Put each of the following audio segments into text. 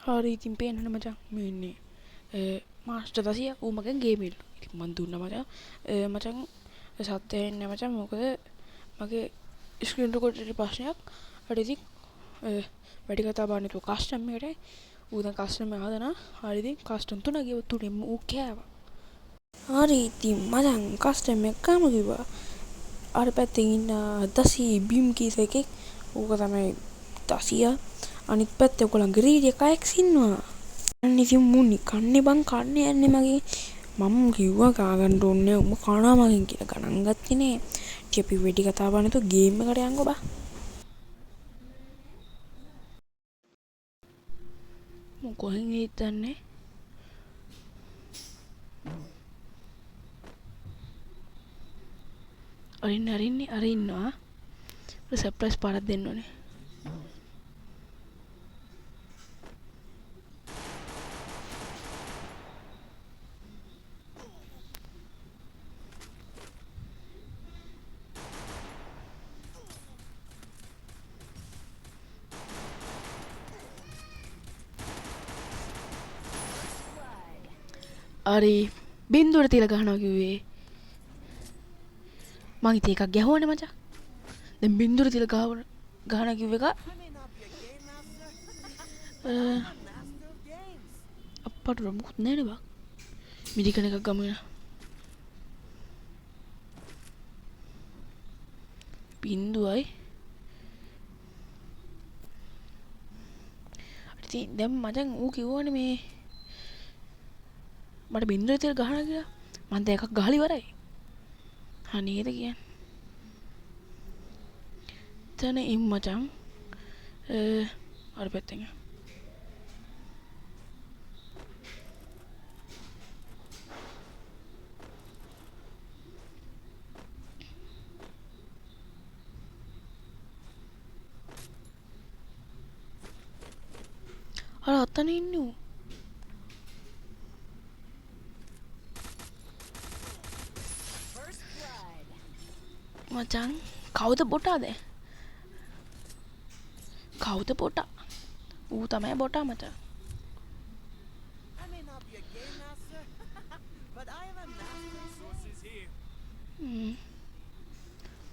හරි ඉතින් පේනවනේ මචං මේ ඉන්නේ මාස්ටර් 10 ඌ මගෙන් ගේම් ඉල්ල. ඉතින් මන් දුන්නා මචං. මචං සත්‍ය වෙන්නේ මචං මොකද මගේ ස්ක්‍රීන් රෙකෝඩර් එකේ ප්‍රශ්නයක්. හරි ඉතින් වැඩි කතා බහ නැතුව කස්ටම් එකටයි ඌ දැන් කස්ටම් එක හදනවා. හරි ඉතින් කස්ටම් 3 ගියව 3ෙම ඌ කෑවා. හරි ඉතින් මචං කස්ටම් එක කම කිව්වා. අර පැත්තෙන් ඉන්න 10 බිම් කීස එකෙක් ඌක තමයි 10 අනිත් පැත්තේ ඔයගොල්ලන්ගේ රීඩ් එකක් ඉන්නවා. අන්න ඉතින් මුනි කන්නේ බං කන්නේ යන්නේ මගේ මම කිව්වා ගාගන්න ඕනේ උඹ කනවා මගෙන් කියලා ගණන් ගත්තේ නේ. ඉතින් අපි වෙඩි කතා බහ නැතුව ගේම් එකට යන්කෝ බා. මම කොහෙන් හිටන්නේ? අරින්නේ අර ඉන්නවා. සර්ප්‍රයිස් පාරක් දෙන්න ඕනේ. අරි බින්දුවට තියලා ගහනවා කිව්වේ. මං ඉතින් එකක් ගැහුවනේ මචං. දැන් බින්දුවට තියලා ගහනවා කිව්ව එක අප්පට මොකුත් නැහැ නේ බං. මිරිකන එකක් ගමු වෙන. බින්දුවයි. ඉතින් දැන් මචං ඌ කිව්වනේ මේ මට බින්දුවට තියලා ගහනවා කියලා. මං දැන් එකක් ගහලා ඉවරයි. හා නේද කියන්නේ. තන ඉම් මචං අර පැත්තෙන් අර අතන ඉන්නු මචං කවුද බොටාද? කවුද බොටා? ඌ තමයි බොටා මචං.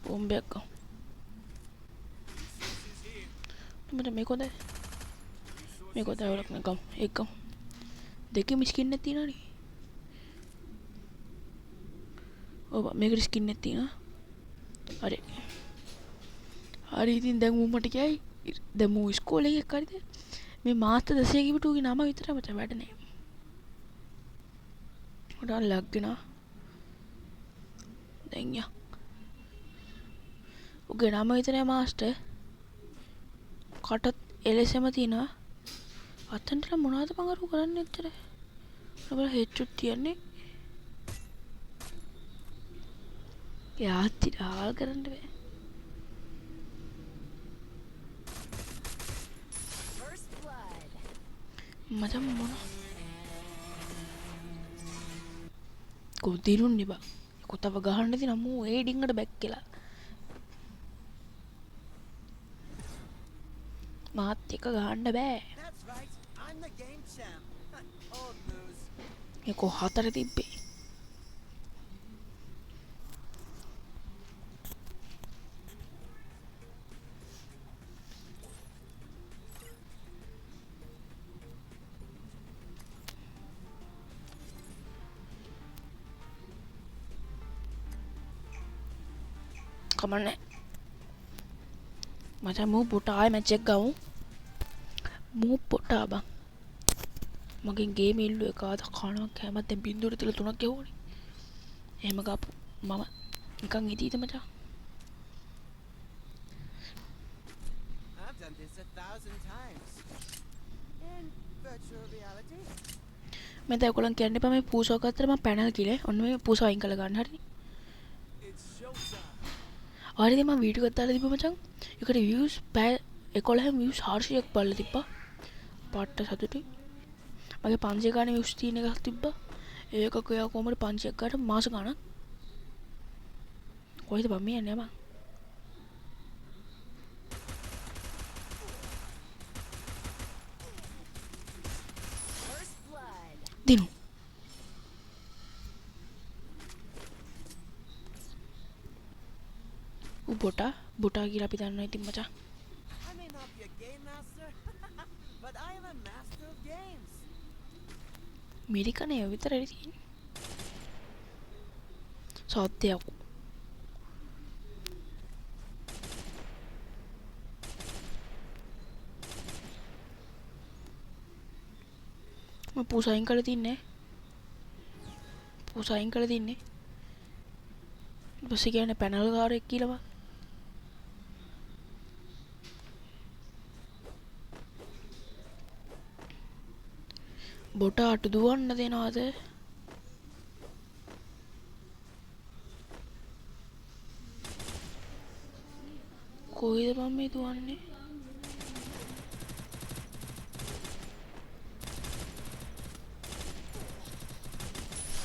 බෝම්බයක් ගමු. මට මේක හොඳයි. මේක හොඳයි වලක් නේ ගමු. ඒක ගමු. දෙකෙම ස්කින් එකක් තියෙනවනේ. ඔව් මේකට ස්කින් එකක් තියෙනවා. හරි. හරි ඉතින් දැන් ඌ මට කියයි දැන් මූ ඉස්කෝලේ එකක් හරිද? මේ මාස්ටර් 10 කිව්වට ඌගේ නම විතරයි මචං වැඩ නෑ. උඩ ලග්ගෙනා. දැන් යා. ඌගේ නම විතරයි මාස්ටර්. කටත් එලෙසම තියෙනවා. අතන්ට මොනවද මං අර කරන්නේ ඇත්තට? අපල හෙච්චුත් තියන්නේ. යාත්ටි ආල් කරන්න බෑ. මචං මොන කොදිරුන්නේ බා. කොතව ගහන්න දින මූ ඒ ඩිංගට බැක් කියලා. මාත් එක ගහන්න බෑ. මේ කො හතර තිබ්බේ. කමන්නේ. මචං මූ පොටා ආයෙ මැච් එක ගමු. මූ පොටා බං. මගෙන් ගේම් ඉල්ලුව එක ආද කනවා කෑමත් දැන් බින්දුවට තියලා 3ක් ගැහුවනේ. එහෙම ගාපු මම නිකන් ඉදීද මචං. මම දැන් ඔයගොල්ලන් කියන්න එපා මේ පූසාව ගත්තට මම පැනල් කිලේ. ඔන්න මේ පූසාව අයින් කරලා ගන්න හරිනේ. ආයෙත් මම වීඩියෝ එකක් දාලා තිබ්බා මචං. ඒකට views පැය 11 views 400ක් බලලා තිබ්බා. පාට්ට සතුටුයි. මගේ 500 ගානේ views තියෙන එකක් තිබ්බා. ඒක කොයා කොහමද 500ක් ගාට මාස ගාණක්. කොහෙද බම් මේ යන්නේ මං? දිනු. ඌ බොටා කියලා අපි දන්නවා ඉතින් මචං. I may not be a game master, but I am a master of games. මිරිකනේ විතරයි තියෙන්නේ. සත්‍යයක්. මම පූසයින් කරලා තින්නේ. පූසයින් කරලා තින්නේ. ඊපස්සේ කියන්නේ පැනල් කාරෙක් කියලා. බොටාට දුවන්න දෙනවද? කොහෙද මම මේ දුවන්නේ?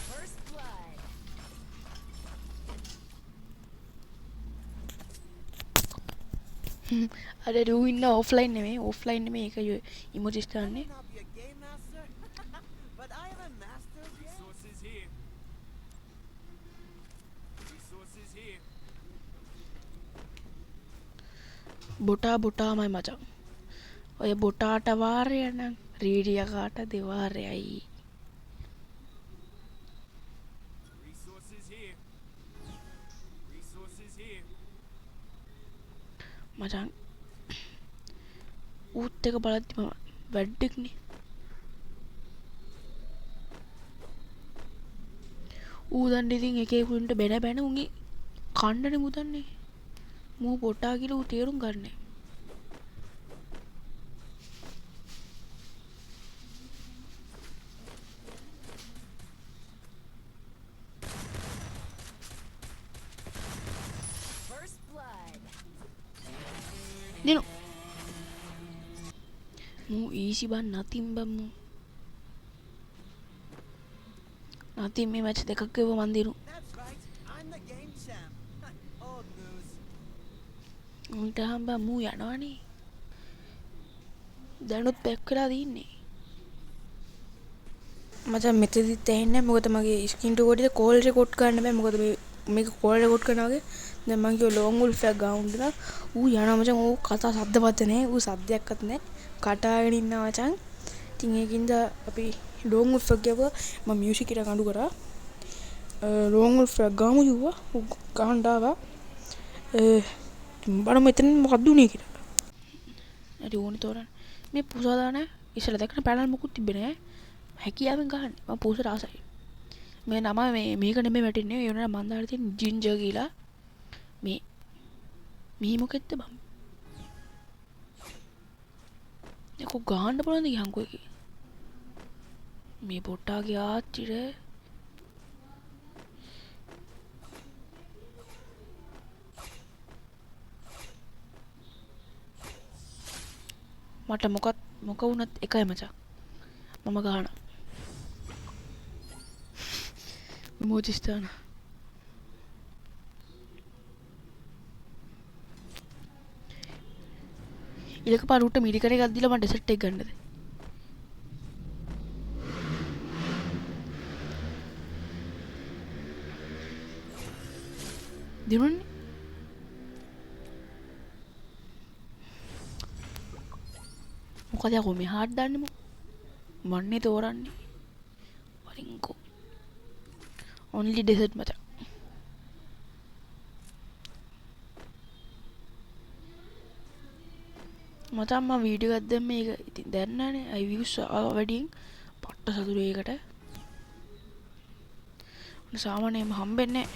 First blood. අර රු ඉන්න ඔෆ්ලයින් නෙමෙයි ඒක ඉමෝජිස් I දාන්නේ. may not be a game master, but I am a master of games. Resources here. Resources here. බොටාමයි මචං. ඔය බොටාට වාරය නම් රීඩියකාට දෙවාරයයි. Resources here. Resources here. මචං ඌත් එක බලද්දි මම වැඩෙක්නේ. ඌ දන්න ඉතින් එකෙකුන්ට බැන උන්ගේ කණ්ඩනේ මුදන්නේ. මූ බොටා කියලා ඌ තේරුම් ගන්නෑ. First blood. දිනු. මූ ඊසි බන් නතින් බන් මූ. නතින් මේ මැච් දෙකක් ගෙව මන් දිනු. That's right. I'm the game champ. Old news. උන්ට හම්බ මූ යනවනේ. දැනුත් බැක් වෙලා තින්නේ. මචං මෙතනදිත් ඇහෙන්නේ මොකද මගේ ස්ක්‍රීන් රෙකෝඩරේ කෝල් රෙකෝඩ් කරන්න බෑ මොකද මේක කෝල් රෙකෝඩ් කරනවා වගේ දැන් මං කිව්ව ලොන් වුල්ෆ් එක ගාවුන් දෙනවා ඌ යනවා මචං ඌ කතා ශබ්දපත් නැහැ ඌ සද්දයක්වත් නැහැ කටාගෙන ඉන්නවා මචං ඉතින් ඒකින්ද අපි ලොන් වුල්ෆ් එක ගියව මම මියුසික් එක අඩු කරා ලොන් වුල්ෆ් එක ගාමු කිව්වා ඌ ගහන්න ආවා බලමු මෙතන මොකක්ද උනේ කියලා හරි ඕනේ තෝරන්න මේ පුසා දාන ඉස්සලා දැක්කම පැනල් මොකුත් තිබ්බේ නැහැ හැකියාවෙන් ගහන්නේ මම පූසට ආසයි මේ නම මේක නෙමෙයි වැටෙන්නේ ඒ වුණා මන් දාලා තියෙන ජින්ජර් කියලා මේ මොකෙද්ද බම් ඒක ගහන්න බලන්න ගියන්කෝ එකේ මේ පොට්ටාගේ ආච්චිර මට මොක වුණත් එකයි මචං මම ගහනවා මෝජිස්ථාන ඉලක පාරුට මිරිකර එකක් දීලා මම ඩෙසර්ට් එක ගන්නද දිනුන්නේ මොකද යකෝ මේ හાર્ඩ් දාන්නේ මන්නේ තෝරන්නේ වරින්කෝ only desert මචං මචං මම වීඩියෝ එකක් දැම්ම මේක ඉතින් දැන්නනේ I views වැඩියෙන් පට්ට සතුරු ඒකට උන සාමාන්‍යයෙන් හම්බෙන්නේ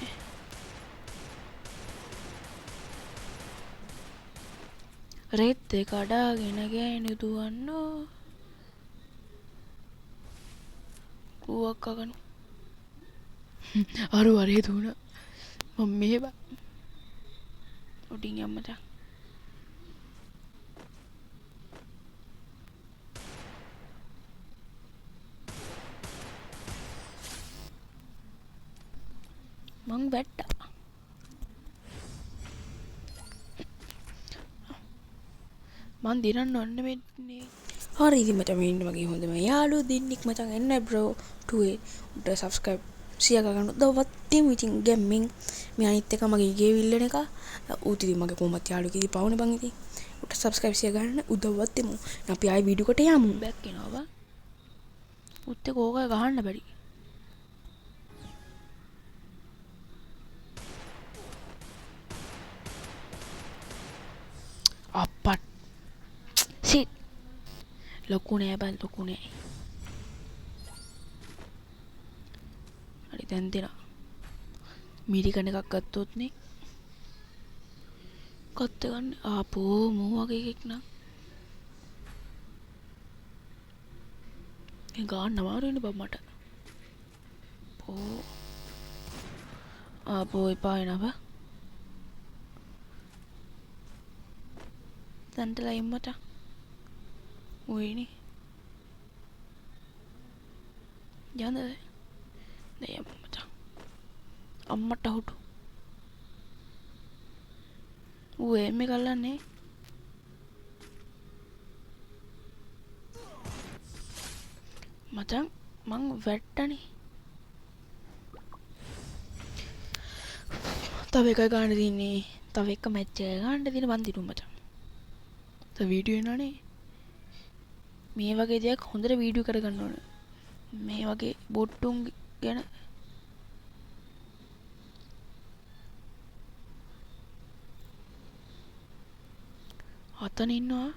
රෙත් කඩාගෙන ගෑනු දුවන්නෝ කුවක් කකනු අරු වරේ දුන මම මේ බා උඩින් යන්න මචං මං වැට්ටා මං දිනන්න ඔන්න මෙන්නේ හරි ඉතින් මචං මේ ඉන්න මගේ හොඳම යාළුවෝ දෙන්නෙක් මචං එන්න බ්‍රෝ ටුවේ උඩ සබ්ස්ක්‍රයිබ් සියා ගන්න උදව්වත් දෙමු ඉතින් ගැම්මින් මේ අනිත් එක මගේ ගේ විල්ලන එක ඌත් ඉතින් මගේ කොහොමත් යාළුවෙක් ඉතින් පවුනේ බං ඉතින් උඩ සබ්ස්ක්‍රයිබ් සියා ගන්න උදව්වත් දෙමු අපි ආයි වීඩියෝ කට යමු බෑක් එනවා උත් එක ඕක ගහන්න බැරි අප්පට් සිට් ලොකු නෑ බං ලොකු නෑ හරි දැන් දෙනවා මිරිකන එකක් ගත්තොත් නේ ගත්ත ගන්න ආපෝ මෝ වගේ එකෙක් නම් ඒ ගන්න අමාරු වෙන බං මට ආපෝ එපා එනවා දැන්ටලා එම්මට ඔයනේ යන්නද දැන් යම්මට අම්මට හුටු ඌ එම්මේ කල්ලන්නේ මචං මං වැට්ටනේ තව එකයි ගන්න තියන්නේ තව එක මැච් එක ගන්න තියෙන බන්දිරු මචං තව වීඩියෝ එනවනේ මේ වගේ දෙයක් හොඳට වීඩියෝ කරගන්න ඕන මේ වගේ බොට්ටුන් ගැන අතන ඉන්නවා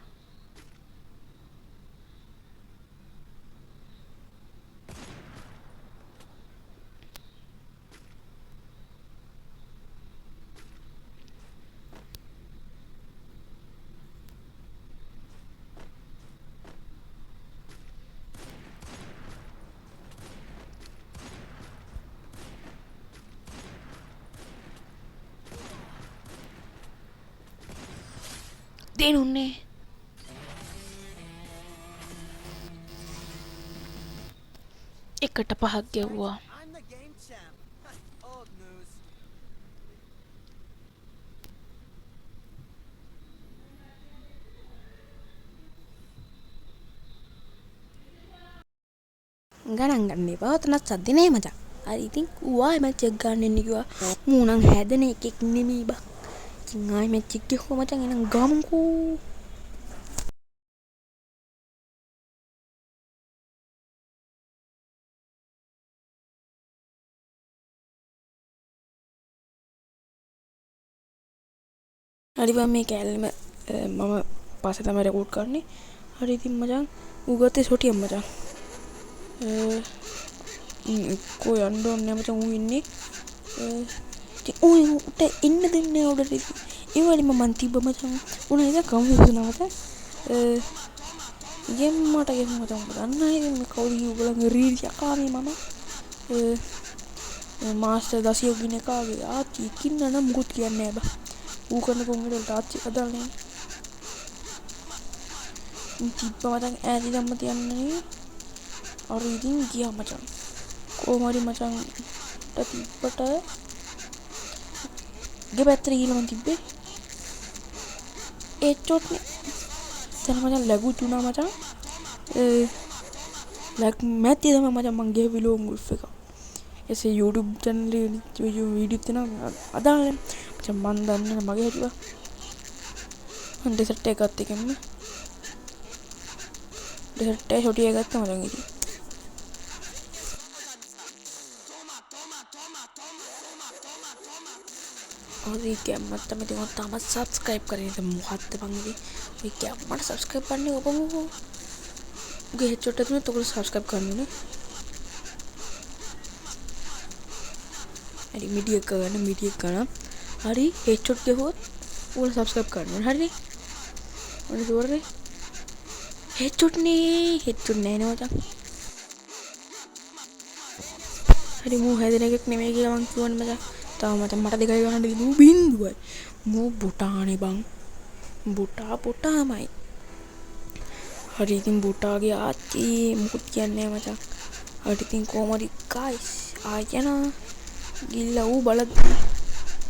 දෙනුන්නේ එකට පහක් ගෙව්වා I'm the game champ. Old news. ගණන් ගන්න එපා ඔතනත් සද්ද නෑ මචං හරි ඉතින් ඌ ආයෙ මැච් එක ගන්න එන්න කිව්වා මූ නම් හැදෙන එකෙක් නෙමෙයි බං ඉතින් ආයෙ මැච් එක ගිහුවා මචං එහෙනම් ගමුකෝ හරි බං මේ කැලේම මම පස්සේ තමයි රෙකෝඩ් කරන්නේ හරි ඉතින් මචං ඌ ගත්තේ සොටියක් මචං කොයි යන්න ඕනේ නෑ මචං ඌ ඉන්නේ ඉතින් ඌ උට එන්න දෙන්නේ උඩට ඉතින් ඒ වගේම මං තිබ්බ මචං උන ඉතින් කම්පියුටර් මත ගෙම්මට ගෙම්ම මචං දන්නා ඉතින් මේ කවුරු කිව්වලගේ රීල් යකාමේ මම මාස්ටර් දසිය ගින කාගේ ආච්චි කින්න නම් මුකුත් කියන්නේ නෑ බා ඌ කරන කොංගෙට වලට ආච්චි අදාළනේ තිබ්බ මචං ඈති ධම්ම තියන්නේ අර ඉතින් ගියා මචං කොහොම හරි මචං තිබ්බට ගේ පැත්තට ගිහලා මං තිබ්බේ ඒ චොට්නේ දැන් මචං ලැබු තුනා මචං ලැක් මැටි තමයි මචං මං ගේ විලෝන් ගුල්ෆ් එක එසේ YouTube channel එකේ වීඩියෝ තියෙනවා අදාළනේ මචං මං දන්නේ මගේ හිතුවා මං ඩෙසර්ට් එක ගත්ත එකෙන්ම ඩෙසර්ට් එක ෂොටි එක ගත්තා මචං ඉතින් और ये क्या मतलब मैं देखो तामत सब्सक्राइब करें तो मुहात बंगी ये क्या मत सब्सक्राइब करने को बोलो गे छोटे तुमने तो कुछ सब्सक्राइब करने ने अरे मीडिया करना अरे ये छोटे के हो वो सब्सक्राइब करने हरी और जोर रे हेडशॉट नहीं ना मचा अरे मुंह है देने के नहीं मैं मंग क्यों मचा තාම මචං මට දෙකයි ගන්න දීපු බින්දුවයි මෝ බොටානේ බං බොටාමයි හරි ඉතින් බොටාගේ ආච්චි මුකුත් කියන්නේ නැහැ මචං හරි ඉතින් කොහමද ගයිස් ආයන ගිල්ල ඌ බලද්දි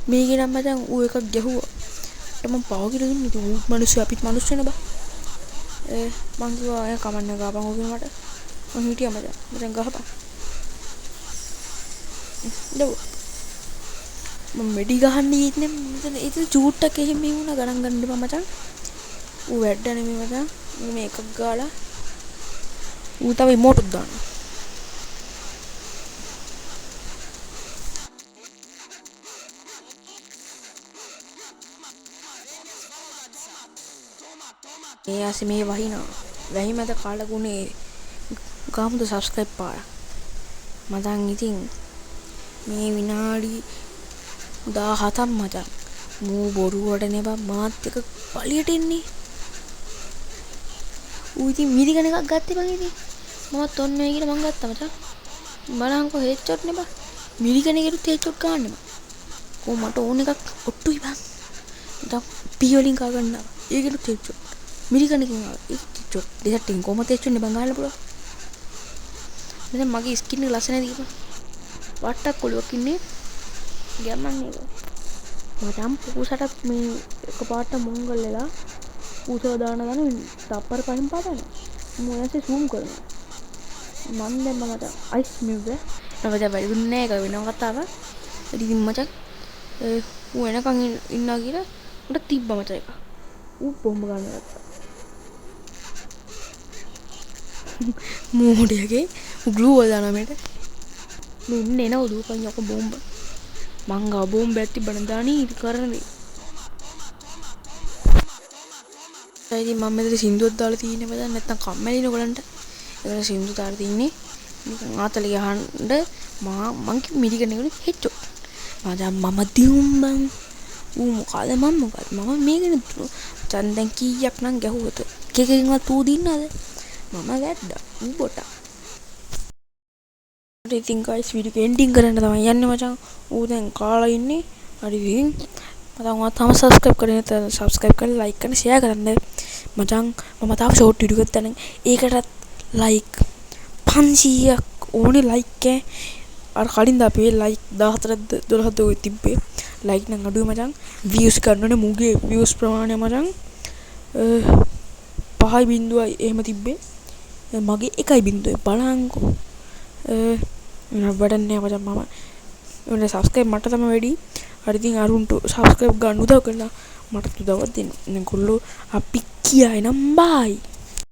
මේකේ නම් මචං ඌ එකක් ගැහුවා මම පාව කියලා දුන්නේ ඉතින් ඌ මිනිස්සු අපිත් මිනිස්සුනේ බා මං කිව්වා අය කමන්න ගාපන් ඕකේ මට මං හිටියා මචං ගහපන් දෝ මම මෙඩි ගහන්න ගියනේ මෙතන ඒක චූට්ටක් එහෙම මේ වුණා ගණන් ගන්න එපා මචං ඌ වැඩ නෙමෙයි මචං මේ එකක් ගාලා ඌ තව ඉමෝටුත් දානවා මේ ආසි මේ වහිනවා වැහි මත කාලගුණේ ගාමුද සබ්ස්ක්‍රයිබ් පාර මචං ඉතින් මේ විනාඩි 17ක් මචං මූ බොරුවට නෙබා මාත් එක පළියට එන්නේ ඌ ඉතින් මිරිකන එකක් ගත්තේ බං ඉතින් මමත් ඔන්න ඔය කියලා මං ගත්තා මචං බලහන්කෝ හෙච්චොට් නෙබා මිරිකන එකේට හෙච්චොට් ගන්න බං කො මට ඕන එකක් ඔට්ටුයි බං දැන් පී වලින් කා ගන්නවා ඒකෙට හෙච්චොට් මිරිකන එකකින් ආවා ඒක හෙච්චොට් දෙසට්ටින් කොහමද හෙච්චොට් නේ බං ගන්න පුළුවන් දැන් මගේ ස්කින් එක ලස්සනයි දීපන් වට්ටක් කොළුවක් ඉන්නේ ගැම්මන්නේ ඒක මචං පූසට මේ එකපාරට මොංගල් වෙලා පූසව දාන තප්පර පහින් පාටන මොනසේ zoom කරනවා මන් දැම්ම මචං අයිස් මිව්ව නේද වැඩි දුන්නේ ඒක වෙනම කතාවක් ඉතින් මචං ඌ එනකන් ඉන්නවා කියලා උඩ තිබ්බ මචං එක ඌ බොම්බ ගන්න ගත්තා මෝඩියගේ ග්ලූ වල දානවා මේට මේ ඉන්නේ නෝ දුපන් යක බෝම්බ මංගා බෝම්බ ඇති බණ දානි කරන්නේ ඉතින් මම මෙතන සින්දුවක් දාලා තියෙන්නේ බදන් නැත්තම් කම්මැලි නේ ඔයගලන්ට ඒකට සින්දු දාලා තින්නේ නිකන් ආතල ගහන්න මං මිරිකනේ හෙච්චෝ මම දියුම් බං ඌ මොකද මම මේකනේ චන් දැන් කීයක් නම් ගැහුවද එකකින්වත් ඌ දින්නද මම වැද්දා ඌ බොටා ඉතින් guys වීඩියෝ එන්ඩින් කරන්න තමයි යන්නේ මචං ඌ දැන් කාලා ඉන්නේ හරි ඉතින් මම තාම subscribe කරේ නැත්නම් subscribe කරලා like කරන්න share කරන්න මචං මම තාම short video එකක් දැන් ඒකටත් like 500ක් ඕනේ like එක අර කලින් දාපේ like 14ද 12ද ඔය තිබ්බේ like නම් අඩුයි මචං views ගන්නනේ මුගේ views ප්‍රමාණය මචං 5.0යි එහෙම තිබ්බේ මගේ 1.0 බලංකෝ වැඩන්නේ මචං මම උනේ subscribe මට තමයි වැඩි හරි ඉතින් අරුන්ට subscribe ගන්න උදව් කරලා මට උදව්වක් දෙන්න. දැන් කොල්ලෝ අපි කියයි නම් බයි